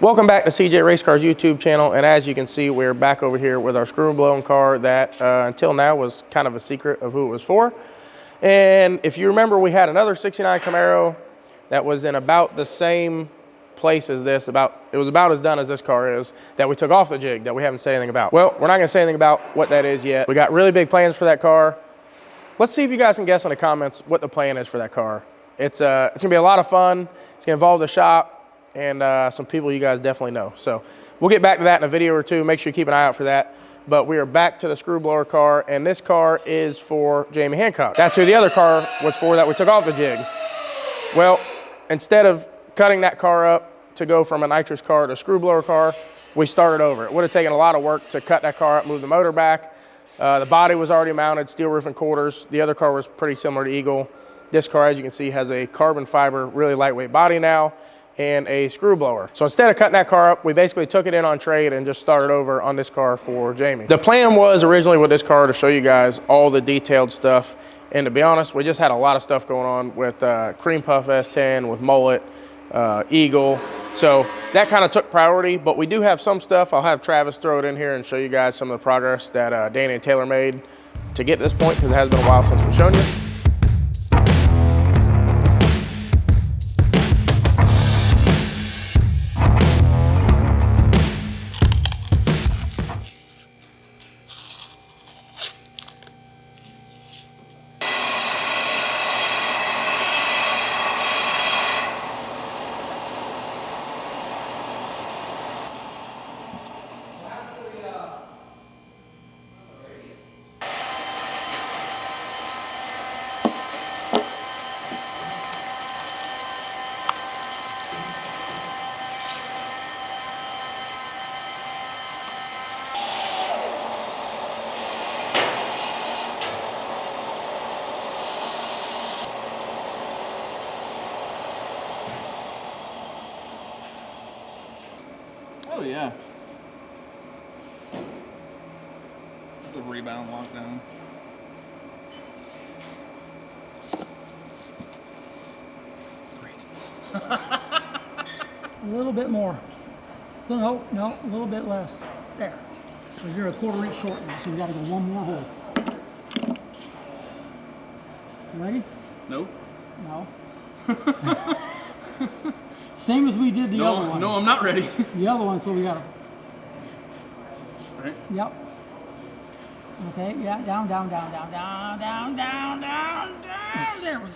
Welcome back to CJRaceCars YouTube channel, and as you can see, we're back over here with our screw and blown car that until now was kind of a secret of who it was for. And if you remember, we had another 69 Camaro that was in about the same place as this, it was about as done as this car is, that we took off the jig, that we haven't said anything about. Well, we're not gonna say anything about what that is yet. We got really big plans for that car. Let's see if you guys can guess in the comments what the plan is for that car. It's gonna be a lot of fun. It's gonna involve the shop and some people you guys definitely know. So we'll get back to that in a video or two. Make sure you keep an eye out for that. But we are back to the screw blower car, and this car is for Jamie Hancock. That's who the other car was for that we took off the jig. Well, instead of cutting that car up to go from a nitrous car to a screw blower car, we started over. It would have taken a lot of work to cut that car up, move the motor back. The body was already mounted, steel roof and quarters. The other car was pretty similar to Eagle. This car, as you can see, has a carbon fiber, really lightweight body now, and a screw blower. So instead of cutting that car up, we basically took it in on trade and just started over on this car for Jamie. The plan was originally with this car to show you guys all the detailed stuff. And to be honest, we just had a lot of stuff going on with Cream Puff S10, with Mullet, Eagle. So that kind of took priority, but we do have some stuff. I'll have Travis throw it in here and show you guys some of the progress that Danny and Taylor made to get to this point, because it has been a while since we've shown you. Oh yeah. The rebound lockdown. Great. A little bit more. No, a little bit less. There. So you're a 1/4 inch short now, so you gotta go one more hole. You ready? No. No. Same as we did the other one. No, I'm not ready. The other one, so we gotta. Right? Yep. Okay, yeah, down. There we go.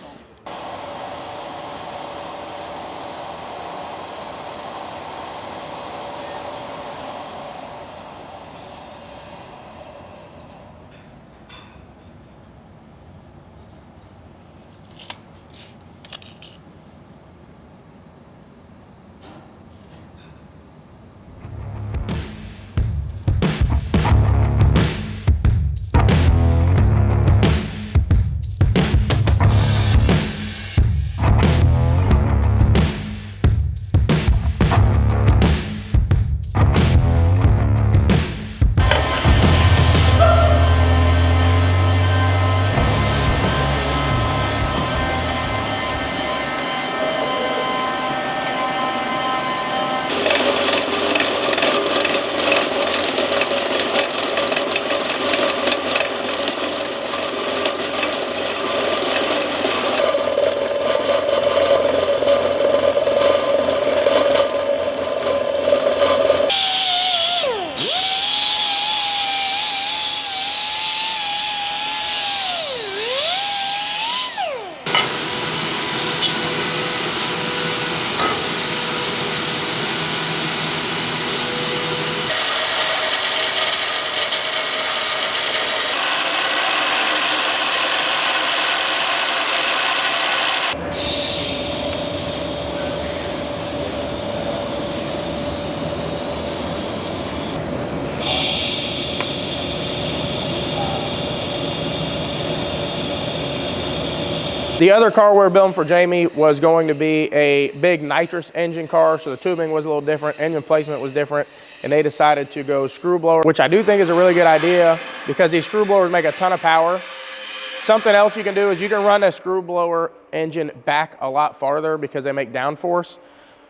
The other car we were building for Jamie was going to be a big nitrous engine car, so the tubing was a little different, engine placement was different, and they decided to go screw blower, which I do think is a really good idea because these screw blowers make a ton of power. Something else you can do is you can run a screw blower engine back a lot farther because they make downforce.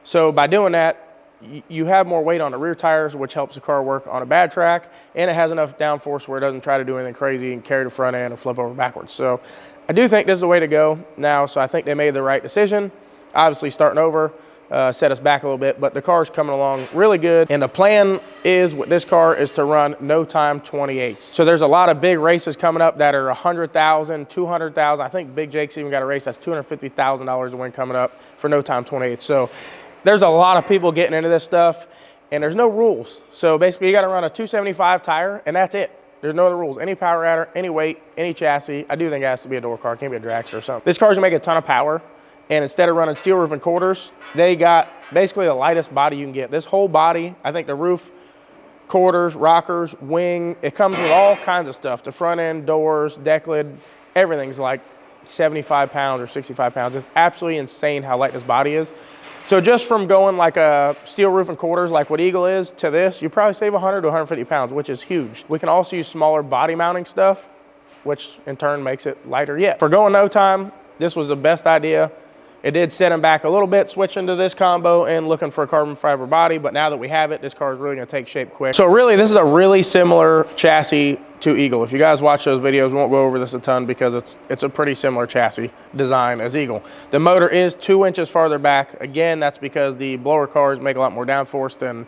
So by doing that, you have more weight on the rear tires, which helps the car work on a bad track, and it has enough downforce where it doesn't try to do anything crazy and carry the front end and flip over backwards. So I do think this is the way to go now, so I think they made the right decision. Obviously starting over set us back a little bit, but the car's coming along really good, and the plan is with this car is to run no time 28s. So there's a lot of big races coming up that are 100,000, 200,000. I think Big Jake's even got a race that's $250,000 to win coming up for no time 28. So there's a lot of people getting into this stuff, and there's no rules. So basically you got to run a 275 tire, and that's it. There's no other rules. Any power adder, any weight, any chassis. I do think it has to be a door car. It can't be a dragster or something. This car's gonna make a ton of power, and instead of running steel roof and quarters, they got basically the lightest body you can get. This whole body, I think the roof, quarters, rockers, wing, it comes with all kinds of stuff. The front end, doors, deck lid, everything's like 75 pounds or 65 pounds. It's absolutely insane how light this body is. So just from going like a steel roof and quarters like what Eagle is to this, you probably save 100 to 150 pounds, which is huge. We can also use smaller body mounting stuff, which in turn makes it lighter yet. For going no time, this was the best idea. It did set him back a little bit switching to this combo and looking for a carbon fiber body, but now that we have it, this car is really gonna take shape quick. So really, this is a really similar chassis to Eagle. If you guys watch those videos, we won't go over this a ton because it's a pretty similar chassis design as Eagle. The motor is 2 inches farther back. Again, that's because the blower cars make a lot more downforce than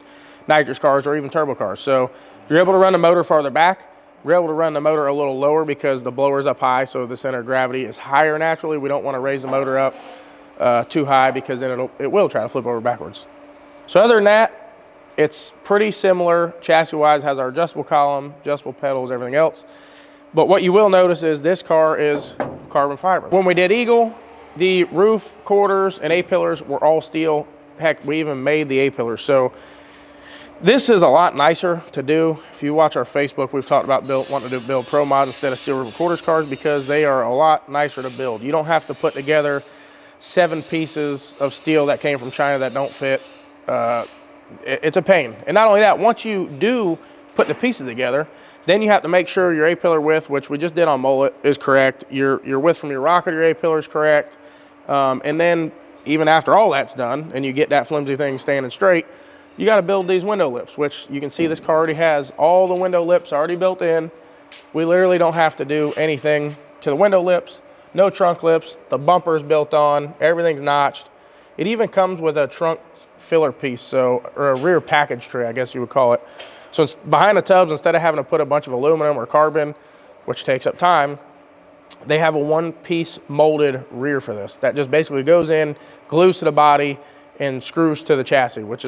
nitrous cars or even turbo cars. So if you're able to run the motor farther back, we're able to run the motor a little lower because the blower is up high, so the center of gravity is higher naturally. We don't want to raise the motor up too high because then it will try to flip over backwards. So other than that, it's pretty similar chassis-wise, has our adjustable column, adjustable pedals, everything else. But what you will notice is this car is carbon fiber. When we did Eagle, the roof, quarters, and A-pillars were all steel. Heck, we even made the A-pillars. So this is a lot nicer to do. If you watch our Facebook, we've talked about wanting to build pro mods instead of steel roof and quarters cars because they are a lot nicer to build. You don't have to put together 7 pieces of steel that came from China that don't fit. It's a pain. And not only that, once you do put the pieces together, then you have to make sure your A-pillar width, which we just did on mullet, is correct. Your width from your rocker to your A-pillar is correct. And then even after all that's done and you get that flimsy thing standing straight, you got to build these window lips, which you can see this car already has all the window lips already built in. We literally don't have to do anything to the window lips. No trunk lips, the bumper is built on, everything's notched. It even comes with a trunk filler piece, or a rear package tray, I guess you would call it. So it's behind the tubs, instead of having to put a bunch of aluminum or carbon, which takes up time, they have a one-piece molded rear for this that just basically goes in, glues to the body, and screws to the chassis, which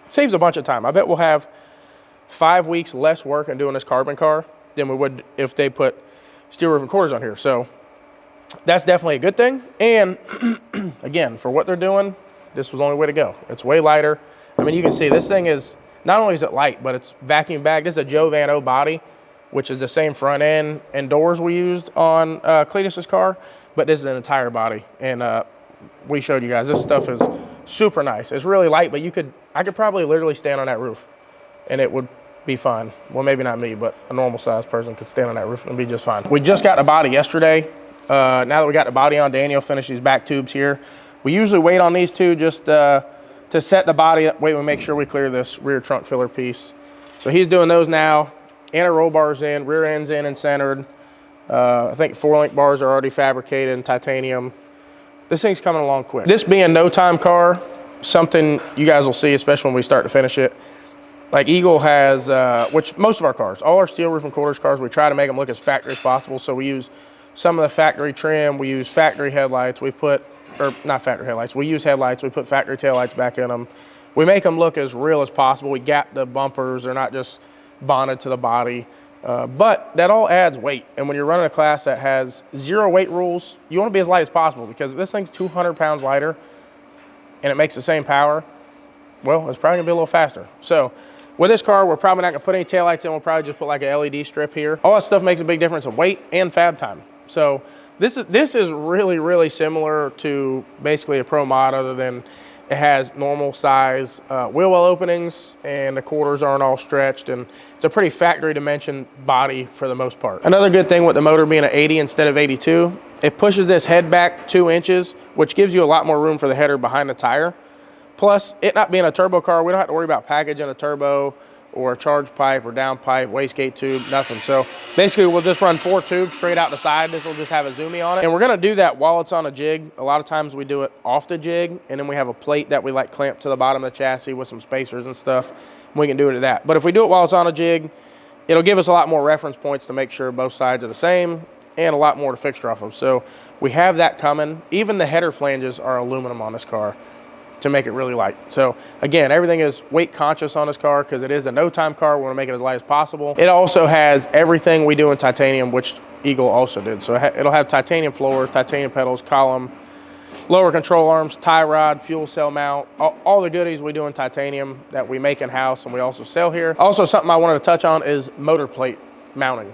saves a bunch of time. I bet we'll have 5 weeks less work in doing this carbon car than we would if they put steel roof and quarters on here. So that's definitely a good thing. And again, for what they're doing, this was the only way to go. It's way lighter. I mean, you can see this thing is, not only is it light, but it's vacuum bagged. This is a Joe Van O body, which is the same front end and doors we used on Cletus's car, but this is an entire body. And we showed you guys, this stuff is super nice. It's really light, but I could probably literally stand on that roof and it would be fine. Well, maybe not me, but a normal sized person could stand on that roof and be just fine. We just got the body yesterday. Now that we got the body on, Daniel finished these back tubes here. We usually wait on these two just to set the body up. Wait, we make sure we clear this rear trunk filler piece. So he's doing those now. Inner roll bars in, rear ends in and centered. I think 4-link bars are already fabricated in titanium. This thing's coming along quick. This being a no-time car, something you guys will see, especially when we start to finish it. Like Eagle has, which most of our cars, all our steel roof and quarters cars, we try to make them look as factory as possible. So we use some of the factory trim, we use factory headlights, we use headlights, we put factory taillights back in them. We make them look as real as possible. We gap the bumpers, they're not just bonded to the body. But that all adds weight. And when you're running a class that has 0 weight rules, you want to be as light as possible, because if this thing's 200 pounds lighter and it makes the same power, well, it's probably gonna be a little faster. So with this car, we're probably not gonna put any taillights in. We'll probably just put like a LED strip here. All that stuff makes a big difference in weight and fab time. So this is really, really similar to basically a pro mod, other than it has normal size wheel well openings and the quarters aren't all stretched, and it's a pretty factory dimension body for the most part. Another good thing with the motor being an 80 instead of 82, it pushes this head back 2 inches, which gives you a lot more room for the header behind the tire. Plus, it not being a turbo car, we don't have to worry about packaging a turbo or a charge pipe or down pipe, wastegate tube, nothing. So basically we'll just run 4 tubes straight out the side. This will just have a Zoomy on it. And we're gonna do that while it's on a jig. A lot of times we do it off the jig, and then we have a plate that we like clamp to the bottom of the chassis with some spacers and stuff. And we can do it at that. But if we do it while it's on a jig, it'll give us a lot more reference points to make sure both sides are the same and a lot more to fixture off of. So we have that coming. Even the header flanges are aluminum on this car to make it really light. So again, everything is weight conscious on this car because it is a no-time car. We want to make it as light as possible. It also has everything we do in titanium, which Eagle also did. So it'll have titanium floors, titanium pedals, column, lower control arms, tie rod, fuel cell mount, all the goodies we do in titanium that we make in-house and we also sell here. Also, something I wanted to touch on is motor plate mounting.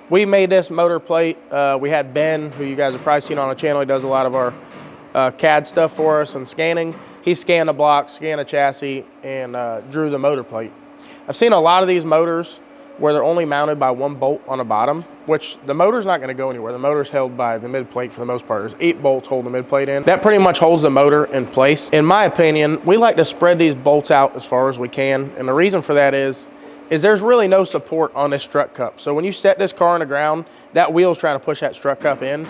We made this motor plate. We had Ben, who you guys have probably seen on the channel. He does a lot of our CAD stuff for us and scanning. He scanned the block, scanned the chassis, and drew the motor plate. I've seen a lot of these motors where they're only mounted by 1 bolt on the bottom, which the motor's not gonna go anywhere. The motor's held by the mid plate for the most part. There's 8 bolts holding the mid plate in. That pretty much holds the motor in place. In my opinion, we like to spread these bolts out as far as we can. And the reason for that is there's really no support on this strut cup. So when you set this car on the ground, that wheel's trying to push that strut cup in.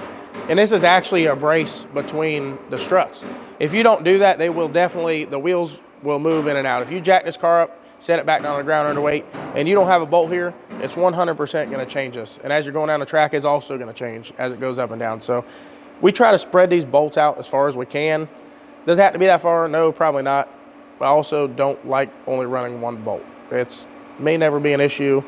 And this is actually a brace between the struts. If you don't do that, the wheels will move in and out. If you jack this car up, set it back down on the ground underweight, and you don't have a bolt here, it's 100% gonna change this. And as you're going down the track, it's also gonna change as it goes up and down. So we try to spread these bolts out as far as we can. Does it have to be that far? No, probably not. But I also don't like only running 1 bolt. It's may never be an issue,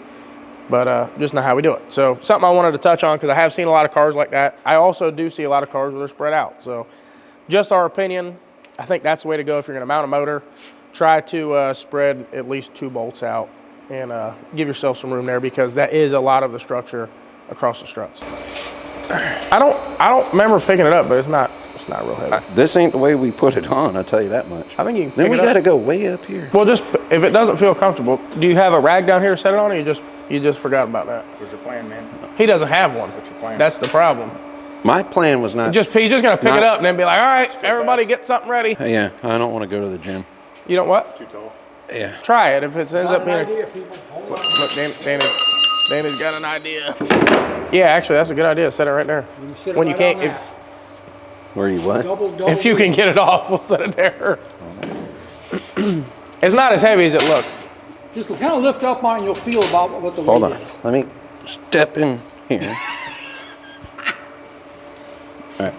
but just not how we do it. So something I wanted to touch on because I have seen a lot of cars like that. I also do see a lot of cars where they're spread out. So just our opinion, I think that's the way to go if you're gonna mount a motor. Try to spread at least 2 bolts out and give yourself some room there because that is a lot of the structure across the struts. I don't remember picking it up, but it's not real heavy. This ain't the way we put it on, I'll tell you that much. I think you can pick Then we it up. gotta go way up here. Well, just if it doesn't feel comfortable, do you have a rag down here to set it on, or you just forgot about that? What's your plan, man? He doesn't have one. What's your plan? That's the problem. My plan was not. He's just gonna pick it up and then be like, all right, everybody get something ready. Yeah, I don't want to go to the gym. You know what? Too tall. Yeah. Try it. If it ends up being idea, people. Hold on. Look, Danny's got an idea. Yeah, actually, that's a good idea. Set it right there. Sit When you right on can't, that. Where you what? Double if you can get it off, we'll set it there. It's not as heavy as it looks. Just kind of lift up on it and you'll feel about what the Hold weight on. is. Let me step in here. All right.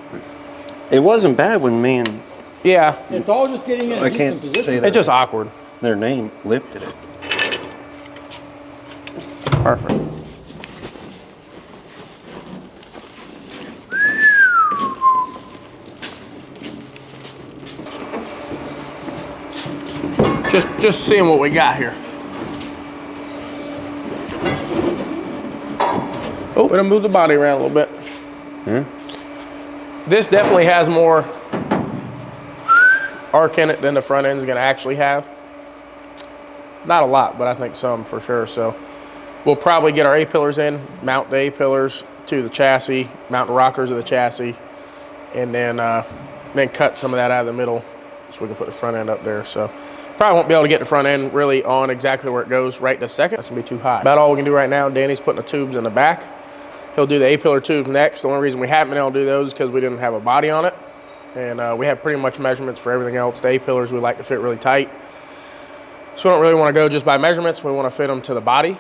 It wasn't bad when me and Yeah, It's all just getting in a I decent can't position. say that. it's just awkward. Their name lifted it. Perfect. Just seeing what we got here. Oh, we're gonna move the body around a little bit. Yeah. This definitely has more arc in it than the front end is gonna actually have. Not a lot, but I think some for sure. So we'll probably get our A-pillars in, mount the A-pillars to the chassis, mount the rockers of the chassis, and then cut some of that out of the middle so we can put the front end up there. So probably won't be able to get the front end really on exactly where it goes right this second. That's gonna be too high. About all we can do right now. Danny's putting the tubes in the back. He'll do the A-pillar tubes next. The only reason we haven't been able to do those is because we didn't have a body on it. And we have pretty much measurements for everything else. The A-pillars we like to fit really tight. So we don't really want to go just by measurements. We want to fit them to the body.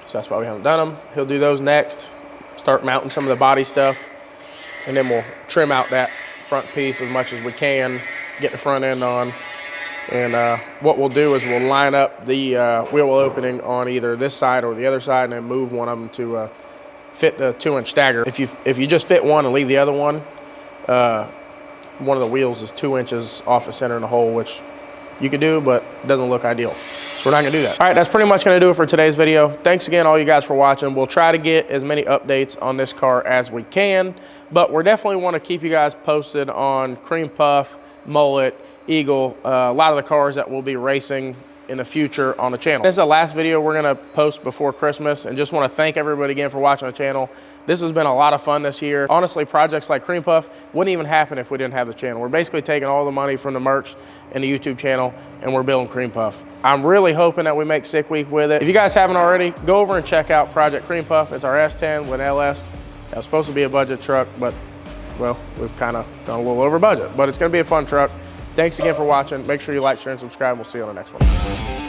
So that's why we haven't done them. He'll do those next. Start mounting some of the body stuff. And then we'll trim out that front piece as much as we can. Get the front end on. And what we'll do is we'll line up the wheel well opening on either this side or the other side and then move one of them to fit the 2-inch stagger. If you just fit one and leave the other one of the wheels is 2 inches off the center in the hole, which you could do, but it doesn't look ideal. So we're not gonna do that. All right, that's pretty much gonna do it for today's video. Thanks again, all you guys, for watching. We'll try to get as many updates on this car as we can, but we definitely wanna keep you guys posted on Cream Puff, Mullet, Eagle, a lot of the cars that we'll be racing in the future on the channel. This is the last video we're gonna post before Christmas, and just wanna thank everybody again for watching the channel. This has been a lot of fun this year. Honestly, projects like Cream Puff wouldn't even happen if we didn't have the channel. We're basically taking all the money from the merch and the YouTube channel, and we're building Cream Puff. I'm really hoping that we make Sick Week with it. If you guys haven't already, go over and check out Project Cream Puff. It's our S10 with LS. That was supposed to be a budget truck, but well, we've kind of gone a little over budget, but it's gonna be a fun truck. Thanks again for watching. Make sure you like, share, and subscribe. We'll see you on the next one.